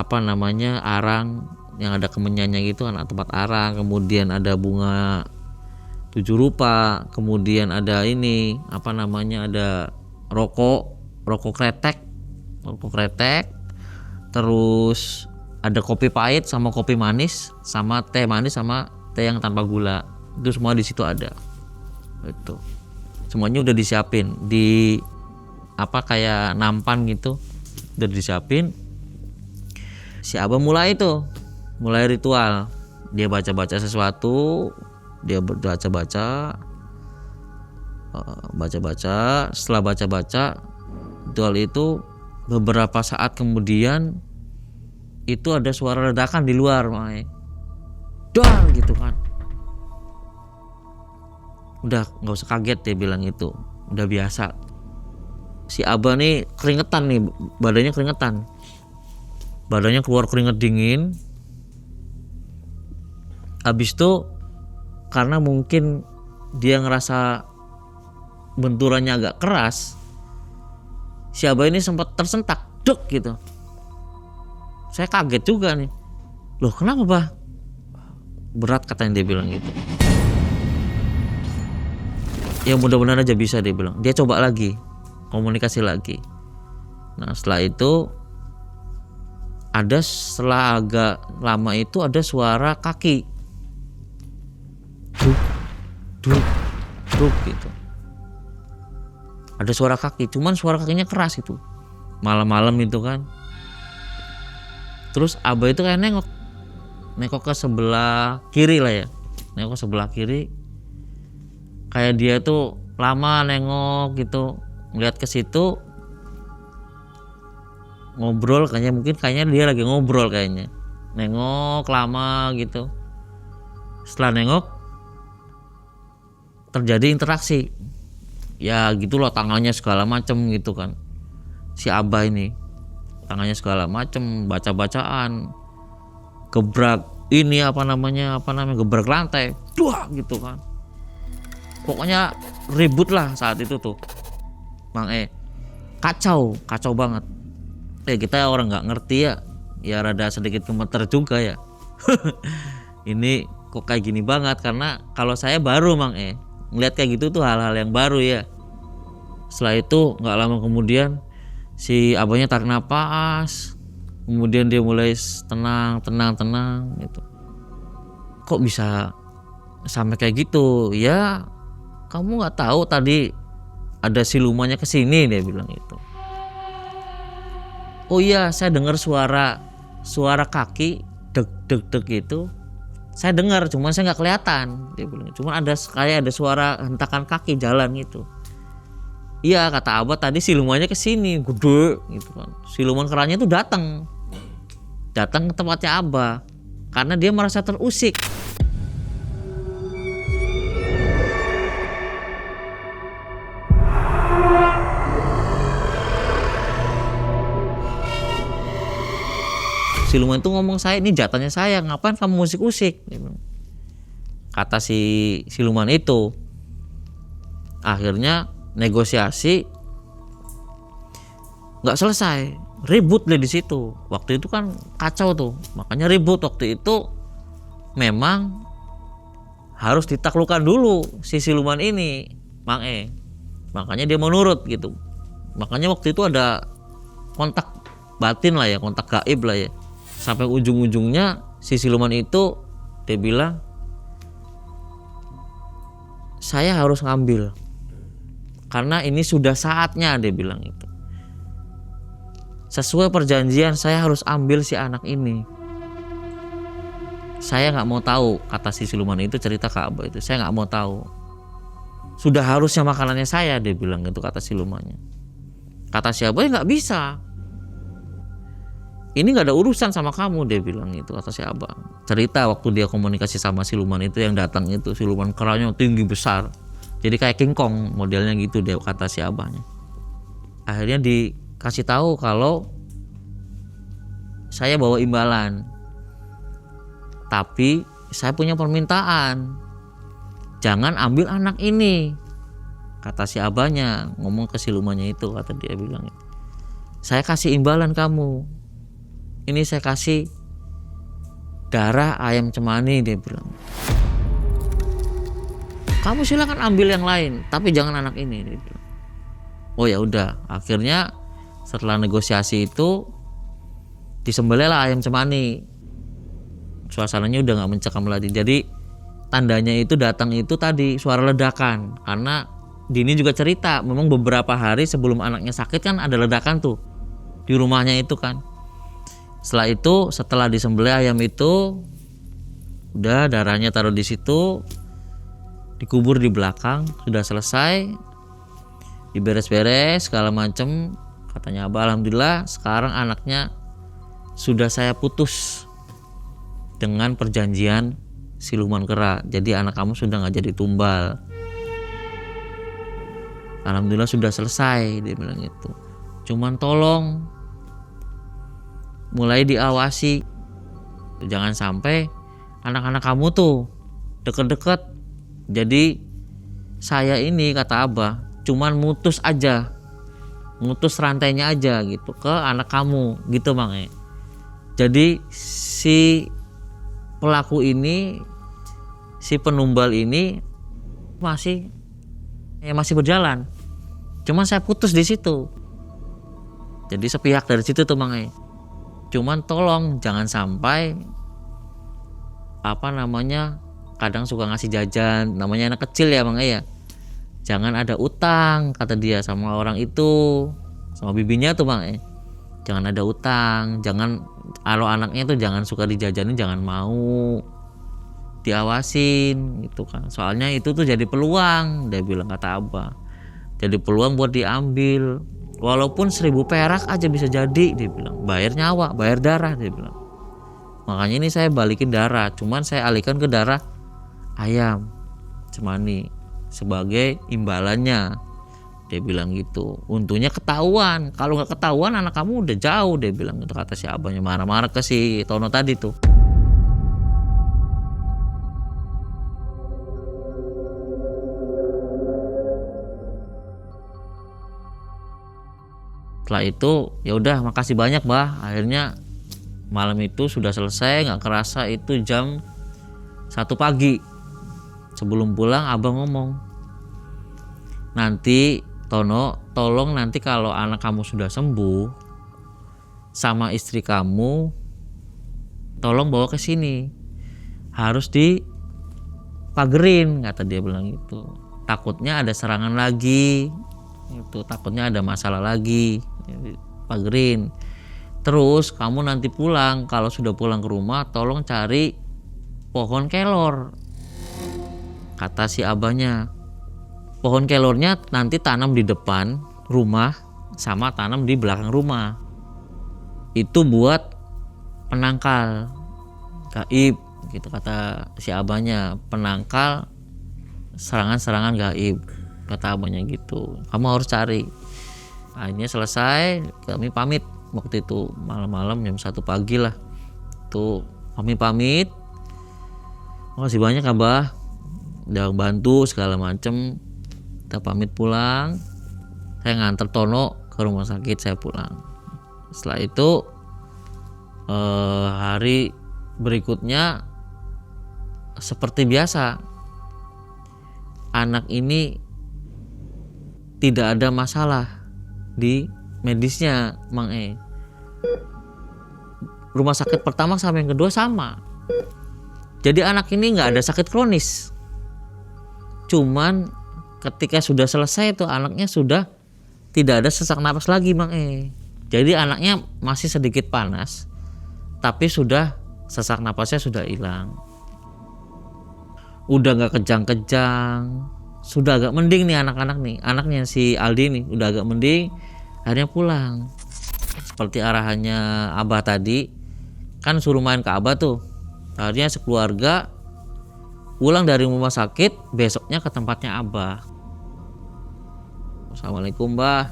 arang yang ada kemenyannya gitu, anak tempat arang, kemudian ada bunga 7 rupa, kemudian ada ada rokok kretek, terus ada kopi pahit sama kopi manis, sama teh manis sama teh yang tanpa gula. Itu semua di situ ada. Itu semuanya udah disiapin di kayak nampan gitu, udah disiapin. Si Abah mulai ritual. Dia baca sesuatu, dia baca. Setelah baca ritual itu, beberapa saat kemudian itu ada suara ledakan di luar, dar gitu kan. Udah nggak usah kaget, dia bilang itu udah biasa. Si Abah nih keringetan nih, badannya keluar keringet dingin. Habis itu karena mungkin dia ngerasa benturannya agak keras, si Abah ini sempat tersentak, duk gitu. Saya kaget juga nih. Loh kenapa, Bah? Berat, katanya, dia bilang gitu. Ya mudah-mudahan aja bisa, dia bilang. Dia coba lagi, komunikasi lagi. Nah setelah itu setelah agak lama itu ada suara kaki. Duk gitu. Ada suara kaki, cuman suara kakinya keras itu. Malam-malam itu kan. Terus Abah itu kayak nengok. nengok ke sebelah kiri lah ya, nengok ke sebelah kiri, kayak dia tuh lama nengok gitu, ngeliat ke situ, ngobrol kayaknya dia lagi ngobrol kayaknya, nengok lama gitu. Setelah nengok terjadi interaksi, ya gitu loh, tangannya segala macem gitu kan, si Abah ini tangannya segala macem, baca-bacaan, gebrak ini apa namanya gebrak lantai, duah gitu kan. Pokoknya ribut lah saat itu tuh, Mang kacau banget. Kita orang nggak ngerti ya rada sedikit gemeter juga ya. Ini kok kayak gini banget, karena kalau saya baru Mang ngeliat kayak gitu tuh hal-hal yang baru ya. Setelah itu nggak lama kemudian si abahnya tarik napas, kemudian dia mulai tenang gitu. Kok bisa sampai kayak gitu ya? Kamu nggak tahu tadi ada silumannya kesini, dia bilang itu. Oh iya, saya dengar suara kaki deg gitu. Saya dengar, cuman saya nggak kelihatan, dia bilang. Cuman ada suara hentakan kaki jalan gitu. Iya, kata Abah, tadi silumannya kesini, gede gitu kan. Siluman keranya itu datang ke tempatnya Abah karena dia merasa terusik. Siluman itu ngomong, saya ini jatahnya saya, ngapain kamu usik-usik, kata si siluman itu. Akhirnya negosiasi nggak selesai, ribut deh di situ. Waktu itu kan kacau tuh, makanya ribut waktu itu. Memang harus ditaklukkan dulu si siluman ini, Mang makanya dia mau nurut gitu. Makanya waktu itu ada kontak batin lah ya, kontak gaib lah ya. Sampai ujung-ujungnya si siluman itu dia bilang, saya harus ngambil karena ini sudah saatnya, dia bilang itu. Sesuai perjanjian saya harus ambil si anak ini. Saya nggak mau tahu, kata si siluman itu cerita ke Abah itu, saya nggak mau tahu. Sudah harusnya makanannya saya, dia bilang gitu, kata silumannya. Kata si Abah, nggak bisa. Ini nggak ada urusan sama kamu, dia bilang itu, kata si Abah. Cerita waktu dia komunikasi sama siluman itu yang datang itu, siluman keranya tinggi besar, jadi kayak King Kong modelnya gitu, dia kata si Abahnya. Akhirnya dikasih tahu kalau saya bawa imbalan, tapi saya punya permintaan, jangan ambil anak ini, kata si Abahnya, ngomong ke silumannya itu, kata dia bilang, saya kasih imbalan kamu. Ini saya kasih darah ayam cemani, dia bilang. Kamu silakan ambil yang lain, tapi jangan anak ini, dia bilang. Oh ya udah, akhirnya setelah negosiasi itu disembelihlah ayam cemani. Suasananya udah nggak mencekam lagi. Jadi tandanya itu datang itu tadi suara ledakan, karena Dini juga cerita memang beberapa hari sebelum anaknya sakit kan ada ledakan tuh di rumahnya itu kan. Setelah itu, setelah disembelih ayam itu, udah darahnya taruh di situ, dikubur di belakang, sudah selesai, diberes-beres segala macem. Katanya Abah, alhamdulillah sekarang anaknya sudah saya putus dengan perjanjian siluman kera. Jadi anak kamu sudah nggak jadi tumbal. Alhamdulillah sudah selesai, dia bilang gitu. Cuman tolong mulai diawasi, jangan sampai anak-anak kamu tuh deket-deket. Jadi saya ini, kata Abah, cuman mutus rantainya aja gitu ke anak kamu gitu Bang. Jadi si pelaku ini, si penumbal ini masih berjalan, cuman saya putus di situ. Jadi sepihak dari situ tuh Bang. Cuman tolong jangan sampai kadang suka ngasih jajan, namanya anak kecil ya Bang ya. Jangan ada utang, kata dia, sama orang itu, sama bibinya tuh Bang. jangan ada utang, jangan kalau anaknya tuh jangan suka dijajanin, jangan mau, diawasin gitu kan, soalnya itu tuh jadi peluang, dia bilang, kata abah, jadi peluang buat diambil, walaupun 1.000 perak aja bisa jadi, dia bilang, bayar nyawa, bayar darah, dia bilang. Makanya ini saya balikin darah, cuman saya alihkan ke darah ayam cemani sebagai imbalannya, dia bilang gitu. Untungnya ketahuan, kalau nggak ketahuan anak kamu udah jauh, dia bilang gitu, kata si abahnya, marah-marah ke si Tono tadi tuh. Setelah itu ya udah, makasih banyak bah. Akhirnya malam itu sudah selesai, nggak kerasa itu jam 1 pagi. Sebelum pulang abah ngomong, nanti Tono, tolong nanti kalau anak kamu sudah sembuh sama istri kamu, tolong bawa ke sini, harus dipagerin, kata dia bilang gitu. Takutnya ada serangan lagi, itu takutnya ada masalah lagi, pagerin. Terus kamu nanti pulang, kalau sudah pulang ke rumah tolong cari pohon kelor, kata si abahnya. Pohon kelornya nanti tanam di depan rumah sama tanam di belakang rumah, itu buat penangkal gaib gitu, kata si abahnya, penangkal serangan-serangan gaib, kata abahnya gitu. Kamu harus cari. Akhirnya selesai, kami pamit. Waktu itu malam-malam jam 1 pagi lah tuh, kami pamit. Makasih banyak abah udah bantu segala macem. Kita pamit pulang, saya nganter Tono ke rumah sakit, saya pulang. Setelah itu hari berikutnya seperti biasa, anak ini tidak ada masalah di medisnya, Mang E. Rumah sakit pertama sama yang kedua sama. Jadi anak ini nggak ada sakit kronis. Cuman ketika sudah selesai itu anaknya sudah tidak ada sesak napas lagi, Mang E. Jadi anaknya masih sedikit panas, tapi sudah sesak napasnya sudah hilang. Udah nggak kejang-kejang, sudah agak mending nih anak-anak nih. Anaknya si Aldi nih udah agak mending. Akhirnya pulang seperti arahannya abah tadi, kan suruh main ke abah tuh. Akhirnya sekeluarga pulang dari rumah sakit, besoknya ke tempatnya abah. Assalamualaikum bah.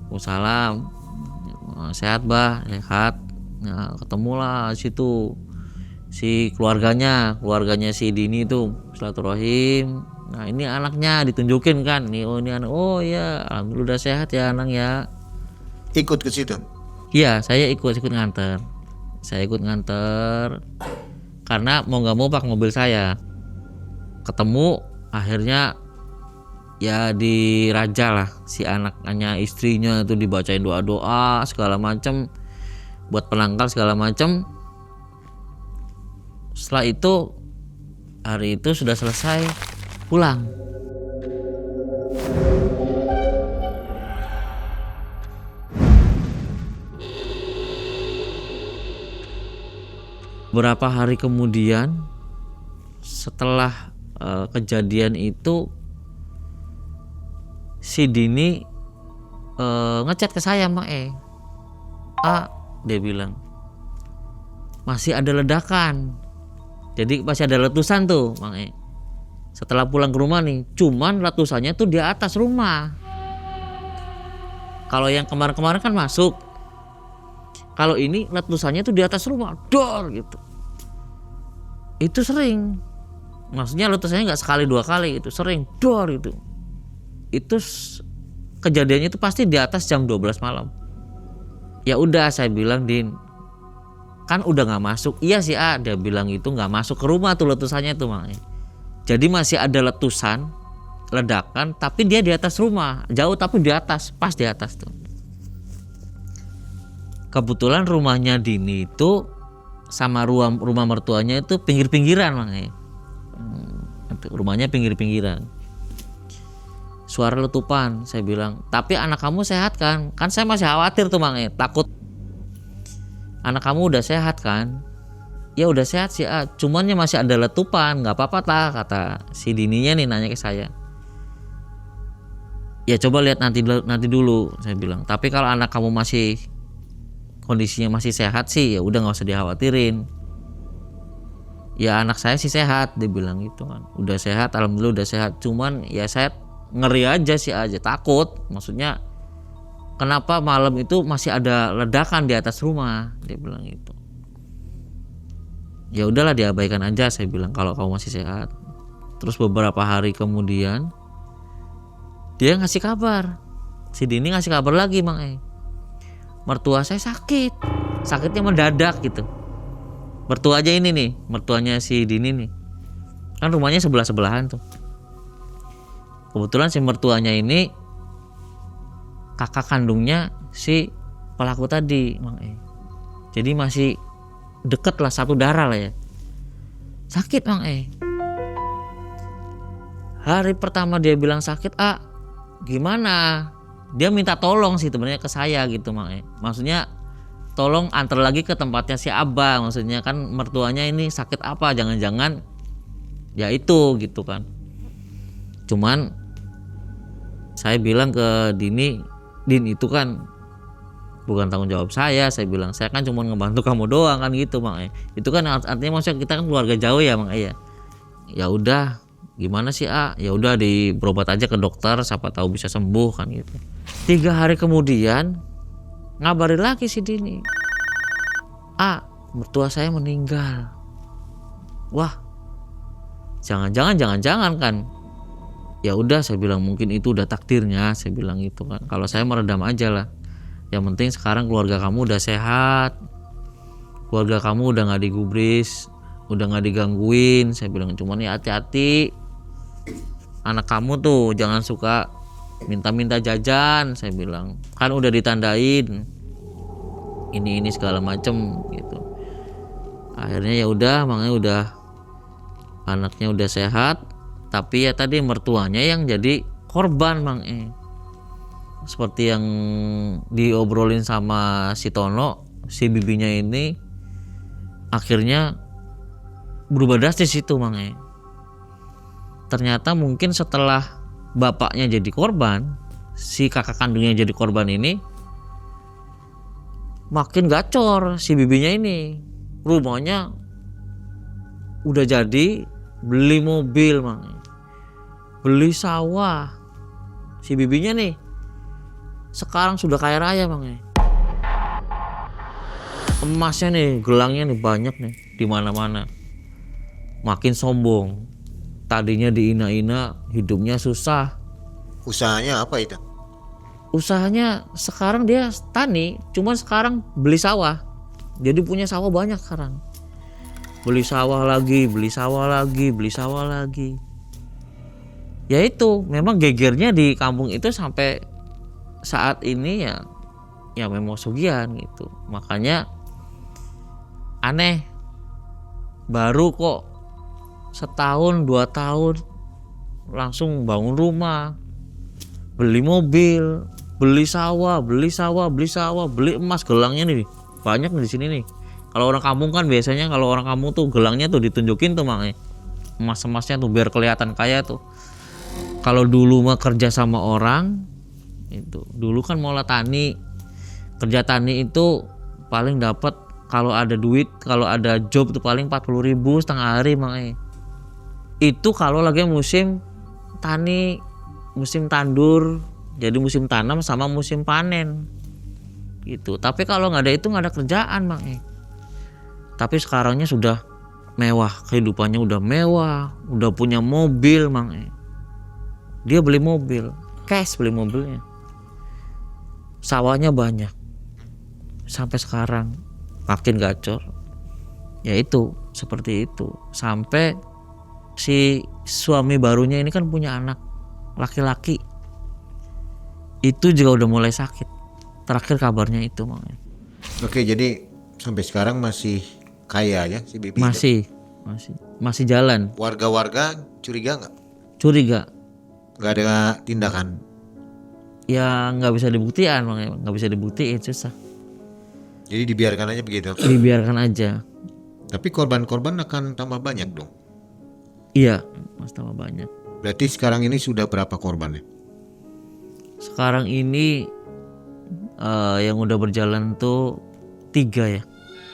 Waalaikumsalam. Sehat bah, sehat. Nah, ketemulah situ si keluarganya si Dini itu, silaturahim. Nah ini anaknya ditunjukin kan, nih oh ini anak, oh ya alhamdulillah udah sehat ya anak ya. Ikut ke situ? Iya, saya ikut nganter. Saya ikut nganter karena mau nggak mau pakai mobil saya. Ketemu akhirnya ya diraja lah si anaknya, istrinya itu dibacain doa-doa segala macam buat penangkal segala macam. Setelah itu hari itu sudah selesai, pulang. Beberapa hari kemudian setelah kejadian itu, si Dini ngechat ke saya, Mak E. Dia bilang masih ada ledakan. Jadi masih ada letusan tuh, Mang E. Setelah pulang ke rumah nih, cuman letusannya tuh di atas rumah. Kalau yang kemarin-kemarin kan masuk. Kalau ini letusannya tuh di atas rumah, dor gitu. Itu sering. Maksudnya letusannya nggak sekali 2 kali, itu sering, dor itu. Itu kejadiannya itu pasti di atas jam 12 malam. Ya udah saya bilang, Din, kan udah nggak masuk. Iya sih dia bilang itu nggak masuk ke rumah tuh letusannya tuh, Mang. Jadi masih ada letusan, ledakan, tapi dia di atas rumah, jauh tapi di atas, pas di atas tuh. Kebetulan rumahnya Dini itu sama rumah mertuanya itu pinggir-pinggiran, Mang. Rumahnya pinggir-pinggiran. suara letupan. Saya bilang, tapi anak kamu sehat kan? Kan saya masih khawatir tuh Mang, takut. Anak kamu udah sehat kan? Ya udah sehat sih, cuman ya masih ada letupan, nggak apa-apa tak, kata si Dininya nih nanya ke saya. Ya coba lihat nanti dulu, saya bilang. Tapi kalau anak kamu masih kondisinya masih sehat sih, ya udah nggak usah dikhawatirin. Ya anak saya sih sehat, dia bilang gitu kan. Udah sehat, alhamdulillah udah sehat. Cuman ya saya ngeri aja sih takut. Maksudnya kenapa malam itu masih ada ledakan di atas rumah, dia bilang gitu. Ya udahlah diabaikan aja, saya bilang, kalau kamu masih sehat. Terus beberapa hari kemudian dia ngasih kabar, si Dini ngasih kabar lagi Mang, mertua saya sakit, sakitnya mendadak gitu. Mertua aja ini nih, mertuanya si Dini nih, kan rumahnya sebelah-sebelahan tuh. Kebetulan si mertuanya ini kakak kandungnya si pelaku tadi Mang, jadi masih deket lah, satu darah lah ya. Sakit Mang, hari pertama dia bilang sakit, gimana? Dia minta tolong sih sebenarnya ke saya gitu Mang, maksudnya tolong antar lagi ke tempatnya si Abah, maksudnya kan mertuanya ini sakit apa, jangan-jangan ya itu gitu kan. Cuman saya bilang ke Dini, Din itu kan bukan tanggung jawab saya bilang, saya kan cuma ngebantu kamu doang kan gitu Mang. Itu kan artinya maksudnya kita kan keluarga jauh ya Mang ya. Ya udah, gimana sih ya udah berobat aja ke dokter, siapa tahu bisa sembuh kan gitu. 3 hari kemudian ngabarin lagi si Dini, mertua saya meninggal. Wah, jangan kan. Ya udah, saya bilang mungkin itu udah takdirnya, saya bilang gitu kan. Kalau saya meredam aja lah. Yang penting sekarang keluarga kamu udah sehat, keluarga kamu udah nggak digubris, udah nggak digangguin. Saya bilang, cuman ya hati-hati, anak kamu tuh jangan suka minta-minta jajan. Saya bilang, kan udah ditandain ini segala macem gitu. Akhirnya ya udah, makanya udah anaknya udah sehat, tapi ya tadi mertuanya yang jadi korban Mang. Seperti yang diobrolin sama si Tono, si bibinya ini akhirnya berubah drastis itu Mang. Ternyata mungkin setelah bapaknya jadi korban, si kakak kandungnya jadi korban ini, makin gacor si bibinya ini. Rumahnya udah jadi, beli mobil Mang, beli sawah. Si bibinya nih sekarang sudah kaya raya Mang. Emasnya nih, gelangnya nih banyak nih di mana-mana. Makin sombong. Tadinya diina-ina, hidupnya susah. Usahanya apa itu? Usahanya sekarang dia tani, cuman sekarang beli sawah. Jadi punya sawah banyak sekarang. Beli sawah lagi, beli sawah lagi, beli sawah lagi. Ya itu, memang gegernya di kampung itu sampai saat ini ya memang sugihan gitu. Makanya aneh, baru kok setahun 2 tahun langsung bangun rumah, beli mobil, beli sawah, beli emas. Gelangnya nih banyak nih di sini nih. Kalau orang kampung kan biasanya, kalau orang kampung tuh gelangnya tuh ditunjukin tuh Mang, emas-emasnya tuh biar kelihatan kaya tuh. Kalau dulu mah kerja sama orang itu, dulu kan mola tani, kerja tani itu paling dapat kalau ada duit, kalau ada job tuh paling 40.000 setengah hari Mang. Itu kalau lagi musim tani, musim tandur, jadi musim tanam sama musim panen gitu. Tapi kalau nggak ada itu nggak ada kerjaan Mang. Tapi sekarangnya sudah mewah, kehidupannya udah mewah, udah punya mobil Mang. Dia beli mobil, cash beli mobilnya. Sawahnya banyak. Sampai sekarang makin gacor. Ya itu, seperti itu. Sampai si suami barunya ini kan punya anak laki-laki. Itu juga udah mulai sakit. Terakhir kabarnya itu Mang. Oke, jadi sampai sekarang masih kaya ya si Bibi? Masih jalan. Warga-warga curiga nggak? Curiga. Nggak ada tindakan. Ya nggak bisa dibuktikan, makanya nggak bisa dibuktiin, susah. Jadi dibiarkan aja begitu. Dibiarkan aja. Tapi korban-korban akan tambah banyak dong. Iya, mas tambah banyak. Berarti sekarang ini sudah berapa korbannya? Sekarang ini yang udah berjalan tuh 3 ya.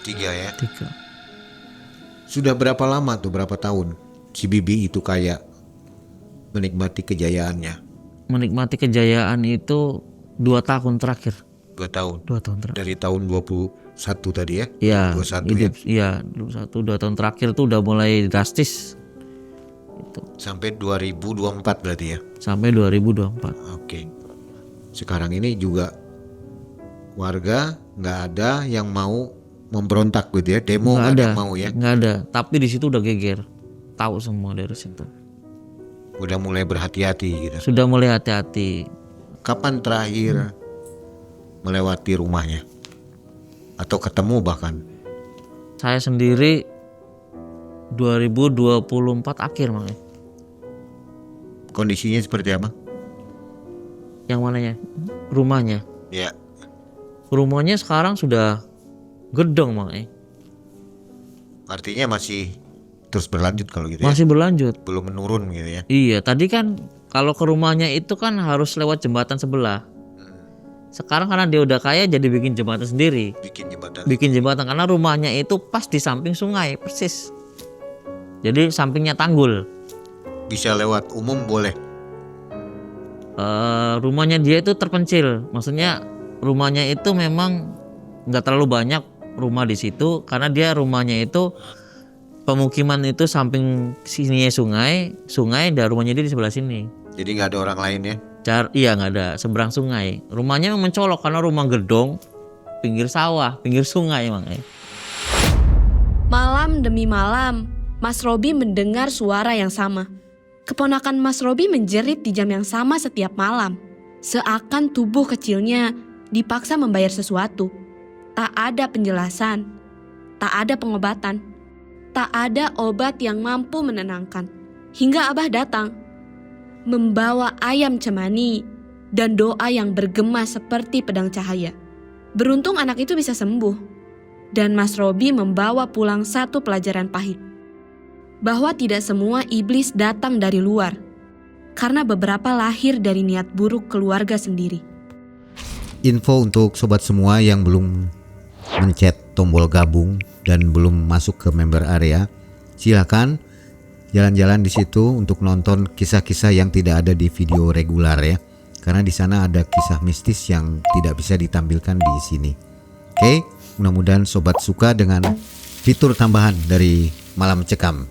3 ya. 3. Sudah berapa lama tuh, berapa tahun si Bibi itu kayak menikmati kejayaannya? Menikmati kejayaan itu 2 tahun terakhir. 2 tahun. 2 tahun terakhir. Dari tahun 21 tadi ya? Iya. 21 hidup, ya? Iya, 2 tahun terakhir tuh udah mulai drastis. Itu. Sampai 2024 berarti ya? Sampai 2024. Oke. Sekarang ini juga warga nggak ada yang mau memberontak gitu ya? Demo nggak ada yang mau ya? Nggak ada. Tapi di situ udah geger. Tahu semua dari situ. Udah mulai berhati-hati gitu. Sudah mulai hati-hati. Kapan terakhir melewati rumahnya? Atau ketemu bahkan? Saya sendiri 2024 akhir makanya. Kondisinya seperti apa? Yang mananya? Rumahnya. Ya. Rumahnya sekarang sudah gedong makanya. Artinya masih terus berlanjut kalau gitu ya? Masih berlanjut. Belum menurun gitu ya? Iya, tadi kan kalau ke rumahnya itu kan harus lewat jembatan sebelah. Sekarang karena dia udah kaya jadi bikin jembatan sendiri. Bikin jembatan karena rumahnya itu pas di samping sungai persis. Jadi sampingnya tanggul. Bisa lewat umum boleh? Rumahnya dia itu terpencil. Maksudnya rumahnya itu memang nggak terlalu banyak rumah di situ karena dia rumahnya itu pemukiman itu samping sini sungai dan rumahnya dia di sebelah sini. Jadi nggak ada orang lain ya? Iya nggak ada, seberang sungai. Rumahnya memang mencolok karena rumah gedong pinggir sawah, pinggir sungai makanya. Malam demi malam, Mas Robi mendengar suara yang sama. Keponakan Mas Robi menjerit di jam yang sama setiap malam. Seakan tubuh kecilnya dipaksa membayar sesuatu. Tak ada penjelasan, tak ada pengobatan, tak ada obat yang mampu menenangkan. Hingga Abah datang, membawa ayam cemani dan doa yang bergema seperti pedang cahaya. Beruntung anak itu bisa sembuh, dan Mas Robi membawa pulang satu pelajaran pahit. Bahwa tidak semua iblis datang dari luar, karena beberapa lahir dari niat buruk keluarga sendiri. Info untuk sobat semua yang belum mencet tombol gabung dan belum masuk ke member area, silakan jalan-jalan di situ untuk nonton kisah-kisah yang tidak ada di video regular ya. Karena di sana ada kisah mistis yang tidak bisa ditampilkan di sini. Oke, mudah-mudahan sobat suka dengan fitur tambahan dari Malam Cekam.